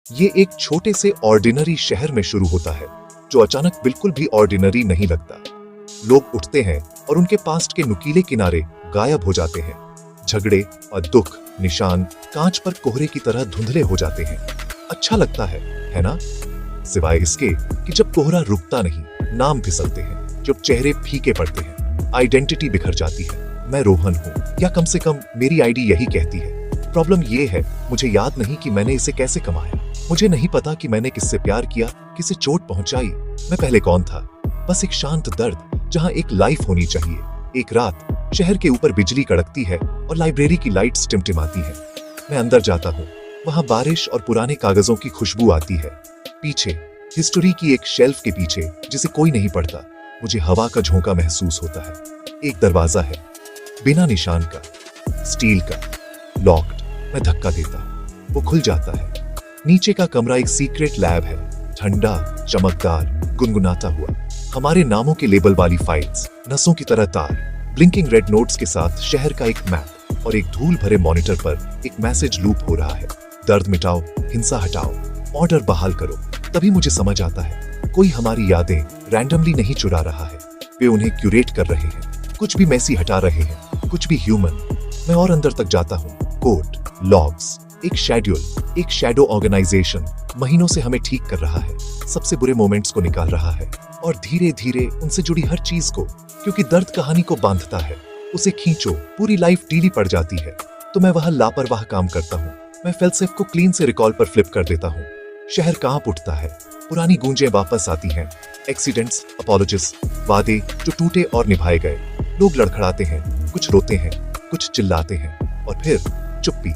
ये एक छोटे से ऑर्डिनरी शहर में शुरू होता है जो अचानक बिल्कुल भी ऑर्डिनरी नहीं लगता। लोग उठते हैं और उनके पास्ट के नुकीले किनारे गायब हो जाते हैं। झगड़े और दुख निशान कांच पर कोहरे की तरह धुंधले हो जाते हैं। अच्छा लगता है ना? सिवाय इसके कि जब कोहरा रुकता नहीं, नाम फिसलते हैं, जब चेहरे फीके पड़ते हैं, आइडेंटिटी बिखर जाती है। मैं रोहन हूँ, या कम से कम मेरी आईडी यही कहती है। प्रॉब्लम ये है, मुझे याद नहीं कि मैंने इसे कैसे कमाया। मुझे नहीं पता कि मैंने किससे प्यार किया, किसे चोट पहुंचाई। मैं पहले कौन था? बस एक शांत दर्द जहां एक लाइफ होनी चाहिए। एक रात शहर के ऊपर बिजली कड़कती है और लाइब्रेरी की लाइट्स टिमटिमाती है। मैं अंदर जाता हूँ। वहां बारिश और पुराने कागजों की खुशबू आती है। पीछे हिस्ट्री की एक शेल्फ के पीछे जिसे कोई नहीं पढ़ता, मुझे हवा का झोंका महसूस होता है। एक दरवाजा है, बिना निशान का, स्टील का, लॉक्ड। मैं धक्का देता, वो खुल जाता है। नीचे का कमरा एक सीक्रेट लैब है, ठंडा, चमकदार, गुनगुनाता हुआ। हमारे नामों के लेबल वाली फाइल्स, नसों की तरह तार, ब्लिंकिंग रेड नोट्स के साथ शहर का एक मैप, और एक धूल भरे मॉनिटर पर एक मैसेज लूप हो रहा है। दर्द मिटाओ, हिंसा हटाओ, ऑर्डर बहाल करो। तभी मुझे समझ आता है, कोई हमारी यादें रैंडमली नहीं चुरा रहा है। वे उन्हें क्यूरेट कर रहे हैं, कुछ भी मैसी हटा रहे हैं, कुछ भी ह्यूमन। मैं और अंदर तक जाता हूँ। कोड, लॉग्स, एक शेड्यूल, एक शैडो ऑर्गेनाइजेशन महीनों से हमें ठीक कर रहा है, सबसे बुरे मोमेंट्स को निकाल रहा है, और धीरे धीरे उनसे जुड़ी हर चीज को, क्योंकि दर्द कहानी को बांधता है। उसे खींचो, पूरी लाइफ ढीली पड़ जाती है। तो मैं वह लापरवाह काम करता हूँ। मैं फेल्सेफ को क्लीन से रिकॉल पर फ्लिप कर देता हूँ। शहर कांप उठता है, पुरानी गूंजें वापस आती हैं। एक्सीडेंट्स, अपॉलॉजिस, वादे जो टूटे और निभाए गए। लोग लड़खड़ाते हैं, कुछ रोते हैं, कुछ चिल्लाते हैं, और फिर चुप्पी,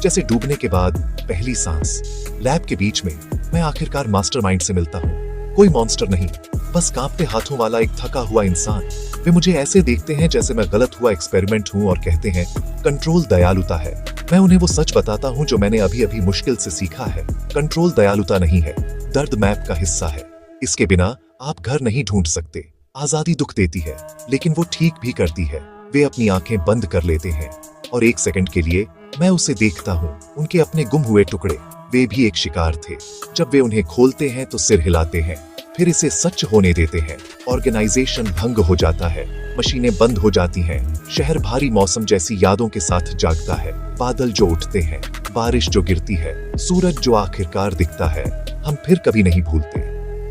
जैसे डूबने के बाद पहली सांस। लैब के बीच में मैं आखिरकार मास्टरमाइंड से मिलता हूँ। कोई मॉन्स्टर नहीं, बस कांपते हाथों वाला एक थका हुआ इंसान। वे मुझे ऐसे देखते हैं जैसे मैं गलत हुआ एक्सपेरिमेंट हूँ और कहते हैं, कंट्रोल दयालुता है। मैं उन्हें वो सच बताता हूँ जो मैंने अभी अभी मुश्किल से सीखा है। कंट्रोल दयालुता नहीं है, दर्द मैप का हिस्सा है। इसके बिना आप घर नहीं ढूंढ सकते। आजादी दुख देती है, लेकिन वो ठीक भी करती है। वे अपनी आंखें बंद कर लेते हैं, और एक सेकंड के लिए मैं उसे देखता हूँ। उनके अपने गुम हुए टुकड़े, वे भी एक शिकार थे। जब वे उन्हें खोलते हैं तो सिर हिलाते हैं, फिर इसे सच होने देते हैं। ऑर्गेनाइजेशन भंग हो जाता है, मशीनें बंद हो जाती हैं। शहर भारी मौसम जैसी यादों के साथ जागता है। बादल जो उठते हैं, बारिश जो गिरती है, सूरज जो आखिरकार दिखता है। हम फिर कभी नहीं भूलते,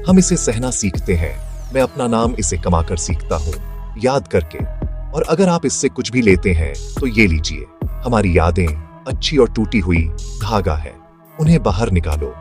हम इसे सहना सीखते हैं। मैं अपना नाम इसे कमाकर सीखता हूँ, याद करके। और अगर आप इससे कुछ भी लेते हैं तो ये लीजिए, हमारी यादें अच्छी और टूटी हुई धागा है। उन्हें बाहर निकालो।